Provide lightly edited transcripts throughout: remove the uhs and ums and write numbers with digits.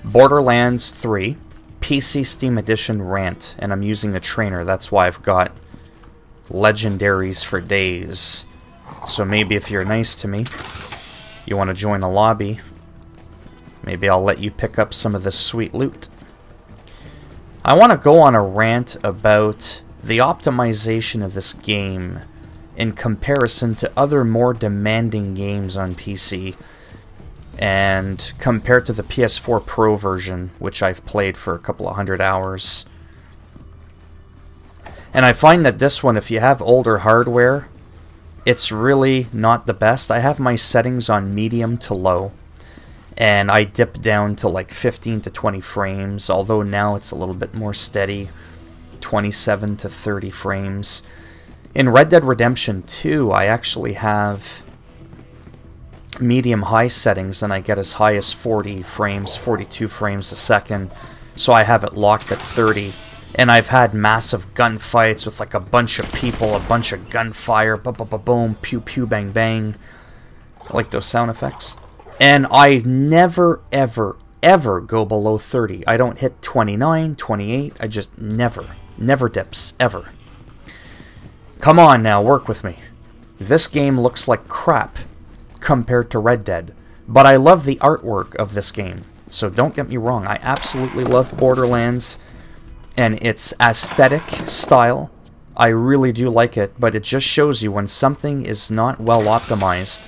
Borderlands 3, PC Steam Edition Rant, and I'm using a trainer. That's why I've got legendaries for days. So maybe if you're nice to me, you want to join a lobby, maybe I'll let you pick up some of this sweet loot. I want to go on a rant about the optimization of this game in comparison to other more demanding games on PC, and compared to the PS4 Pro version, which I've played for a couple of hundred hours. And I find that this one, if you have older hardware, it's really not the best. I have my settings on medium to low, and I dip down to like 15 to 20 frames, although now it's a little bit more steady, 27 to 30 frames. In Red Dead Redemption 2, I actually have medium-high settings, and I get as high as 40 frames, 42 frames a second, so I have it locked at 30. And I've had massive gunfights with like a bunch of people, a bunch of gunfire, ba-ba-ba-boom, pew-pew, bang-bang. I like those sound effects. And I never, ever, ever go below 30. I don't hit 29, 28, I just never dips, ever. Come on now, work with me. This game looks like crap compared to Red Dead, but I love the artwork of this game. So don't get me wrong, I absolutely love Borderlands and its aesthetic style. I really do like it, but it just shows you when something is not well optimized,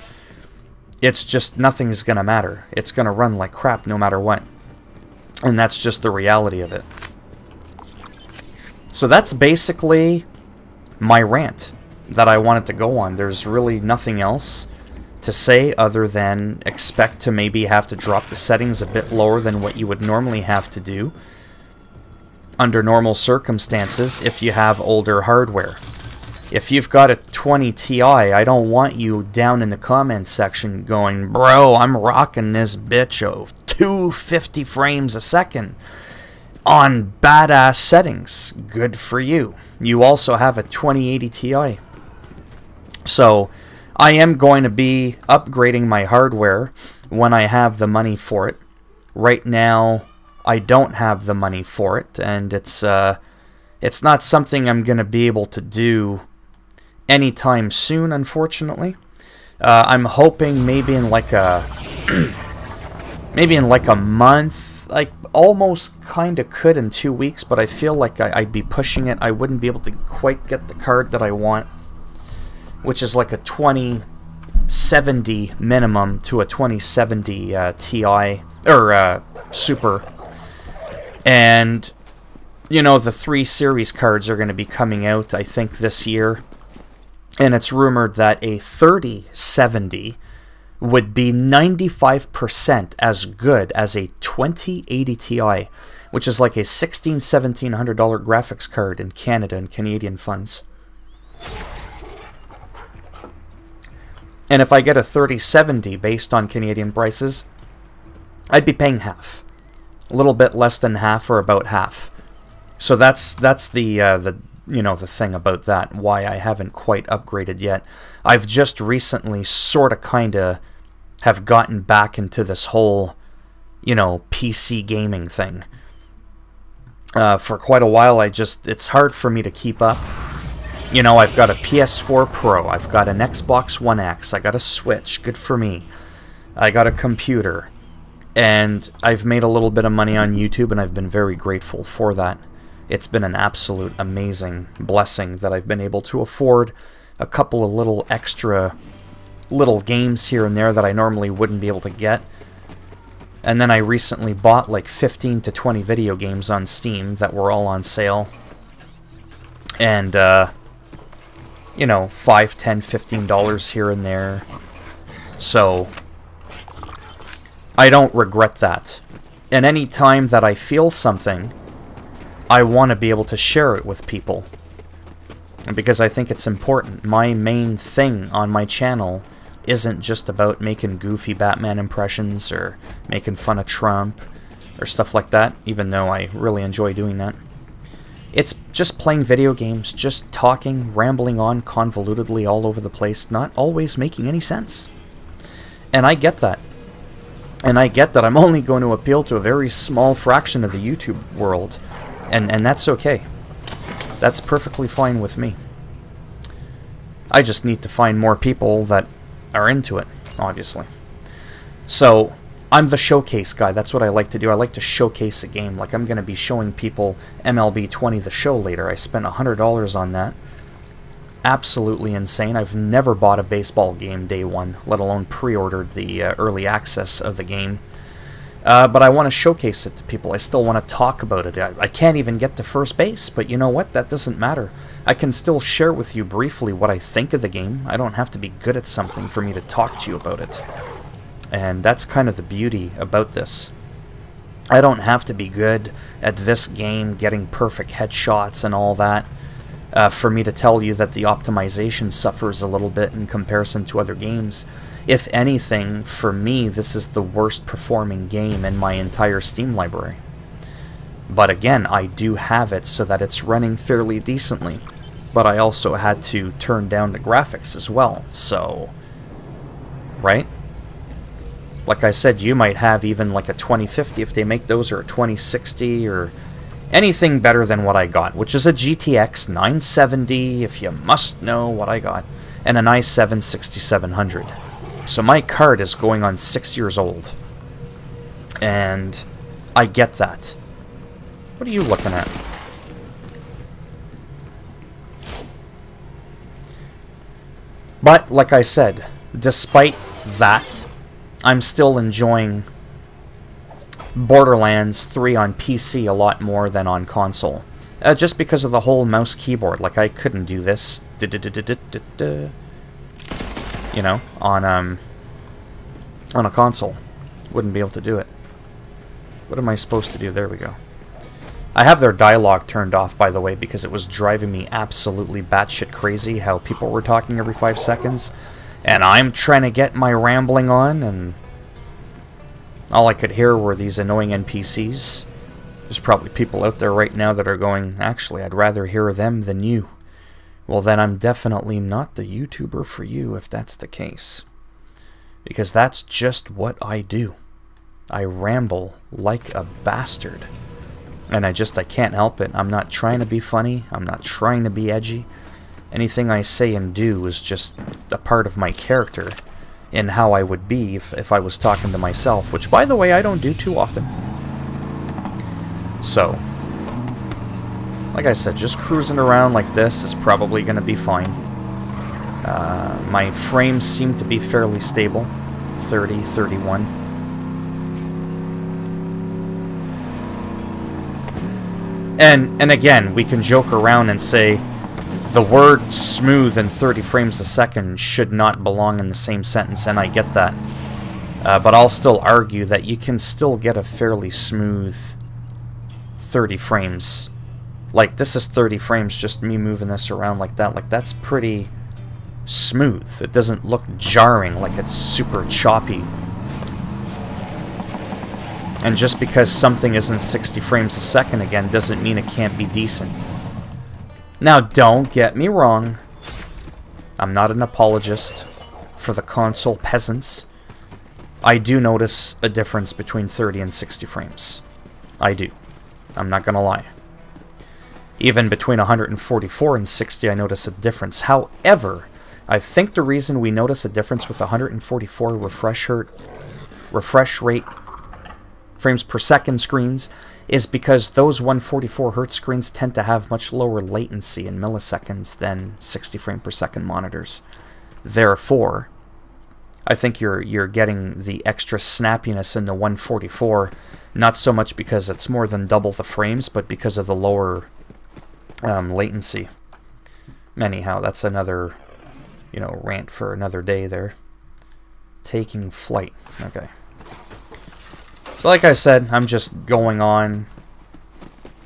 it's just nothing's gonna matter. It's gonna run like crap no matter what. And that's just the reality of it. So that's basically my rant that I wanted to go on. There's really nothing else to say other than expect to maybe have to drop the settings a bit lower than what you would normally have to do under normal circumstances if you have older hardware. If you've got a 20 Ti, I don't want you down in the comments section going, bro, I'm rocking this bitch of 250 frames a second on badass settings. Good for you. You also have a 2080 Ti. So I am going to be upgrading my hardware when I have the money for it. Right now, I don't have the money for it, and it's not something I'm going to be able to do anytime soon, unfortunately. I'm hoping maybe in like a month. Like almost kind of could in 2 weeks, but I feel like I'd be pushing it. I wouldn't be able to quite get the card that I want, which is like a 2070 minimum to a 2070 Ti or Super. And you know, the 3 series cards are going to be coming out, I think, this year. And it's rumored that a 3070 would be 95% as good as a 2080 Ti, which is like a $1,600–1,700 graphics card in Canada and Canadian funds. And if I get a 3070 based on Canadian prices, I'd be paying half. A little bit less than half, or about half. So that's the you know, the thing about that, why I haven't quite upgraded yet. I've just recently sort of kind of have gotten back into this whole, you know, PC gaming thing. For quite a while, it's hard for me to keep up. You know, I've got a PS4 Pro, I've got an Xbox One X, I got a Switch, good for me. I got a computer, and I've made a little bit of money on YouTube, and I've been very grateful for that. It's been an absolute amazing blessing that I've been able to afford a couple of little extra little games here and there that I normally wouldn't be able to get. And then I recently bought like 15 to 20 video games on Steam that were all on sale. And, you know, $5, $10, $15 here and there. So I don't regret that. And any time that I feel something, I want to be able to share it with people. And because I think it's important. My main thing on my channel isn't just about making goofy Batman impressions or making fun of Trump or stuff like that, even though I really enjoy doing that. It's just playing video games, just talking, rambling on convolutedly all over the place, not always making any sense. And I get that. And I get that I'm only going to appeal to a very small fraction of the YouTube world, and that's okay. That's perfectly fine with me. I just need to find more people that are into it, obviously. So, I'm the showcase guy. That's what I like to do. I like to showcase a game. Like, I'm going to be showing people MLB 20 The Show later. I spent $100 on that. Absolutely insane. I've never bought a baseball game day one, let alone pre-ordered the early access of the game. But I want to showcase it to people. I still want to talk about it. I can't even get to first base, but you know what? That doesn't matter. I can still share with you briefly what I think of the game. I don't have to be good at something for me to talk to you about it. And that's kind of the beauty about this. I don't have to be good at this game, getting perfect headshots and all that, for me to tell you that the optimization suffers a little bit in comparison to other games. If anything, for me, this is the worst performing game in my entire Steam library. But again, I do have it so that it's running fairly decently. But I also had to turn down the graphics as well, so... Right? Like I said, you might have even like a 2050 if they make those, or a 2060, or anything better than what I got, which is a GTX 970, if you must know what I got, and an i7 6700. So my card is going on 6 years old. And I get that. What are you looking at? But, like I said, despite that, I'm still enjoying Borderlands 3 on PC a lot more than on console. Just because of the whole mouse keyboard. Like, I couldn't do this, you know, on a console. Wouldn't be able to do it. What am I supposed to do? There we go. I have their dialogue turned off, by the way, because it was driving me absolutely batshit crazy how people were talking every 5 seconds. And I'm trying to get my rambling on, and all I could hear were these annoying NPCs. There's probably people out there right now that are going, actually, I'd rather hear them than you. Well, then I'm definitely not the YouTuber for you if that's the case. Because that's just what I do. I ramble like a bastard. And I can't help it. I'm not trying to be funny. I'm not trying to be edgy. Anything I say and do is just a part of my character in how I would be if I was talking to myself, which, by the way, I don't do too often. So, like I said, just cruising around like this is probably going to be fine. My frames seem to be fairly stable. 30, 31. And again, we can joke around and say the word smooth and 30 frames a second should not belong in the same sentence, and I get that. But I'll still argue that you can still get a fairly smooth 30 frames. Like, this is 30 frames, just me moving this around like that. Like, that's pretty smooth. It doesn't look jarring, like it's super choppy. And just because something isn't 60 frames a second again doesn't mean it can't be decent. Now, don't get me wrong. I'm not an apologist for the console peasants. I do notice a difference between 30 and 60 frames. I do. I'm not gonna lie. Even between 144 and 60, I notice a difference. However, I think the reason we notice a difference with 144 refresh rate frames per second screens is because those 144 Hz screens tend to have much lower latency in milliseconds than 60 frame per second monitors. Therefore, I think you're getting the extra snappiness in the 144, not so much because it's more than double the frames, but because of the lower latency. Anyhow, that's another, you know, rant for another day there. Taking flight. Okay. So like I said, I'm just going on,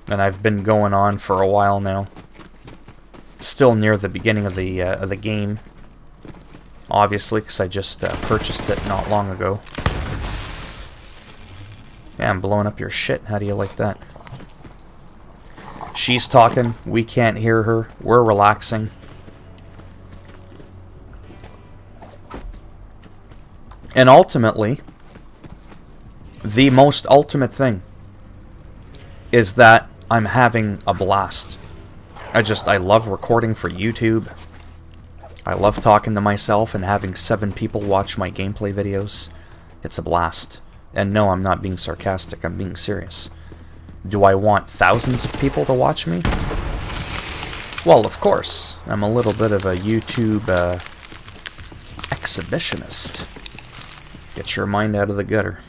and I've been going on for a while now. Still near the beginning of the game, obviously, because I just purchased it not long ago. Yeah, I'm blowing up your shit. How do you like that? She's talking. We can't hear her. We're relaxing. And ultimately, The most ultimate thing is that I'm having a blast. I love recording for YouTube. I love talking to myself and having 7 people watch my gameplay videos. It's a blast. And no, I'm not being sarcastic, I'm being serious. Do I want thousands of people to watch me? Well, of course. I'm a little bit of a YouTube exhibitionist. Get your mind out of the gutter.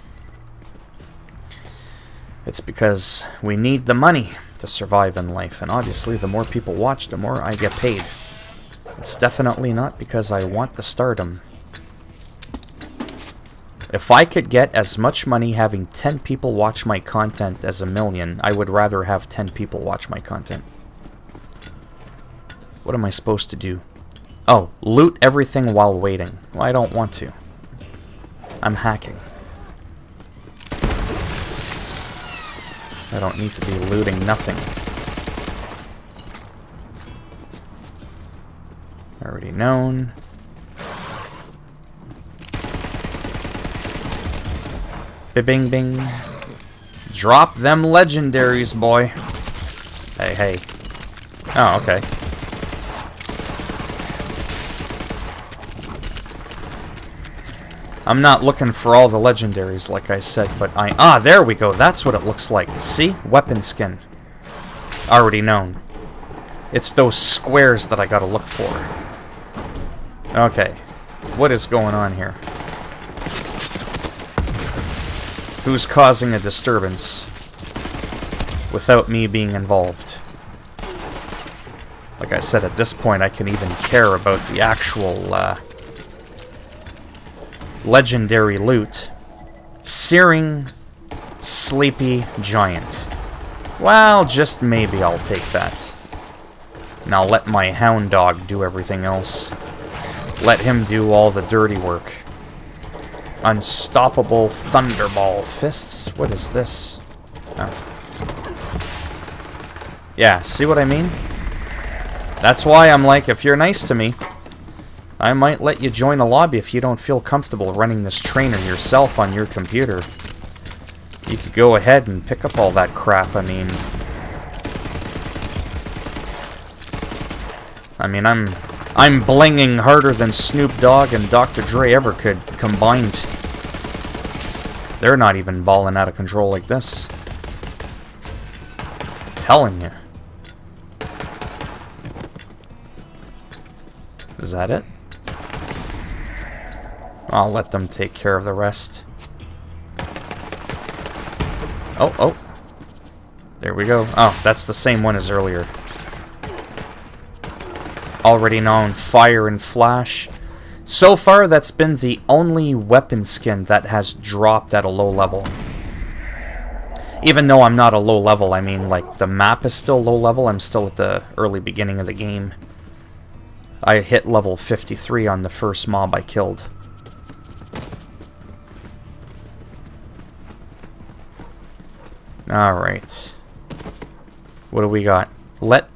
It's because we need the money to survive in life, and obviously the more people watch, the more I get paid. It's definitely not because I want the stardom. If I could get as much money having 10 people watch my content as 1,000,000, I would rather have 10 people watch my content. What am I supposed to do? Oh, loot everything while waiting. Well, I don't want to. I'm hacking. I don't need to be looting nothing. Already known. Bing bing. Drop them legendaries, boy. Hey, hey. Oh, okay. I'm not looking for all the legendaries, like I said, but ah, there we go. That's what it looks like. See? Weapon skin. Already known. It's those squares that I gotta look for. Okay. What is going on here? Who's causing a disturbance without me being involved? Like I said, at this point, I can even care about the actual, legendary loot. Searing Sleepy Giant. Well, just maybe I'll take that. And I'll let my hound dog do everything else. Let him do all the dirty work. Unstoppable Thunderball Fists? What is this? Oh. Yeah, see what I mean? That's why I'm like, if you're nice to me, I might let you join a lobby if you don't feel comfortable running this trainer yourself on your computer. You could go ahead and pick up all that crap, I mean, I'm blinging harder than Snoop Dogg and Dr. Dre ever could combined. They're not even balling out of control like this. I'm telling you. Is that it? I'll let them take care of the rest. Oh, oh. There we go. Oh, that's the same one as earlier. Already known Fire and Flash. So far, that's been the only weapon skin that has dropped at a low level. Even though I'm not a low level, I mean, like, the map is still low level. I'm still at the early beginning of the game. I hit level 53 on the first mob I killed. Alright. What do we got? Let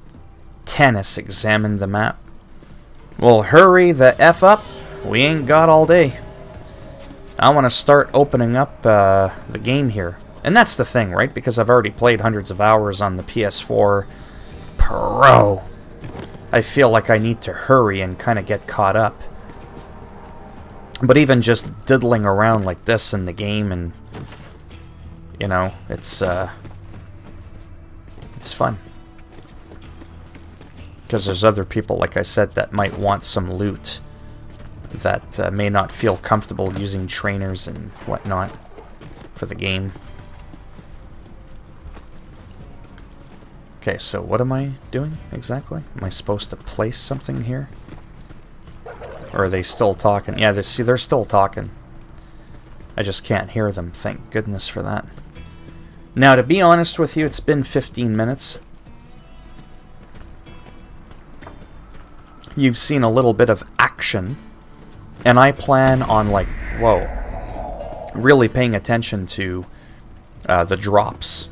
Tannis examine the map. Well, hurry the F up. We ain't got all day. I want to start opening up the game here. And that's the thing, right? Because I've already played hundreds of hours on the PS4 Pro. I feel like I need to hurry and kind of get caught up. But even just diddling around like this in the game and, you know, it's fun. Because there's other people, like I said, that might want some loot that may not feel comfortable using trainers and whatnot for the game. Okay, so what am I doing exactly? Am I supposed to place something here? Or are they still talking? Yeah, they're still talking. I just can't hear them. Thank goodness for that. Now, to be honest with you, it's been 15 minutes. You've seen a little bit of action. And I plan on, like, whoa, really paying attention to the drops.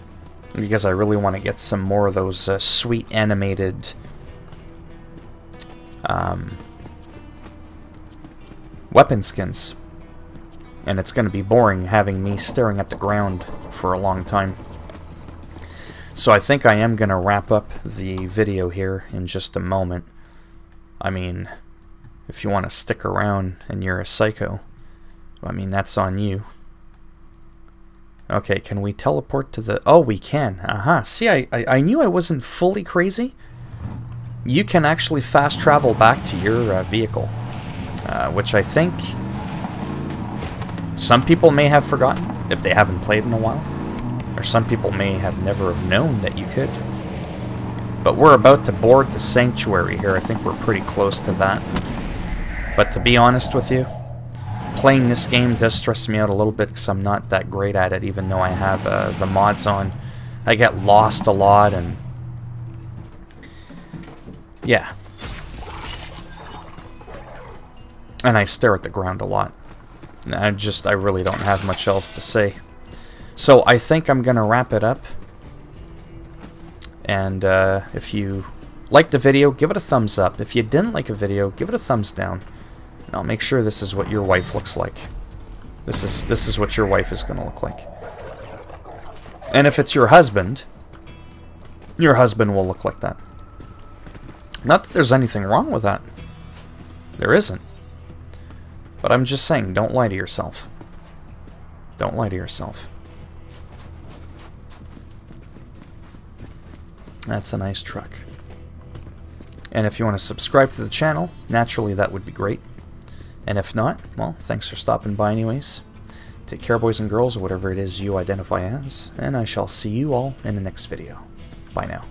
Because I really want to get some more of those sweet animated weapon skins. And it's going to be boring having me staring at the ground for a long time. So I think I am going to wrap up the video here in just a moment. I mean, if you want to stick around and you're a psycho, I mean, that's on you. Okay, can we teleport to the... Oh, we can. Aha. See, I knew I wasn't fully crazy. You can actually fast travel back to your vehicle, which I think some people may have forgotten if they haven't played in a while. Or some people may have never have known that you could. But we're about to board the sanctuary here. I think we're pretty close to that. But to be honest with you, playing this game does stress me out a little bit because I'm not that great at it, even though I have the mods on. I get lost a lot, and yeah. And I stare at the ground a lot. I really don't have much else to say. So I think I'm going to wrap it up. And if you liked the video, give it a thumbs up. If you didn't like a video, give it a thumbs down. And I'll make sure this is what your wife looks like. This is what your wife is going to look like. And if it's your husband will look like that. Not that there's anything wrong with that. There isn't. But I'm just saying, don't lie to yourself. Don't lie to yourself. That's a nice truck. And if you want to subscribe to the channel, naturally that would be great. And if not, well, thanks for stopping by anyways. Take care, boys and girls, or whatever it is you identify as. And I shall see you all in the next video. Bye now.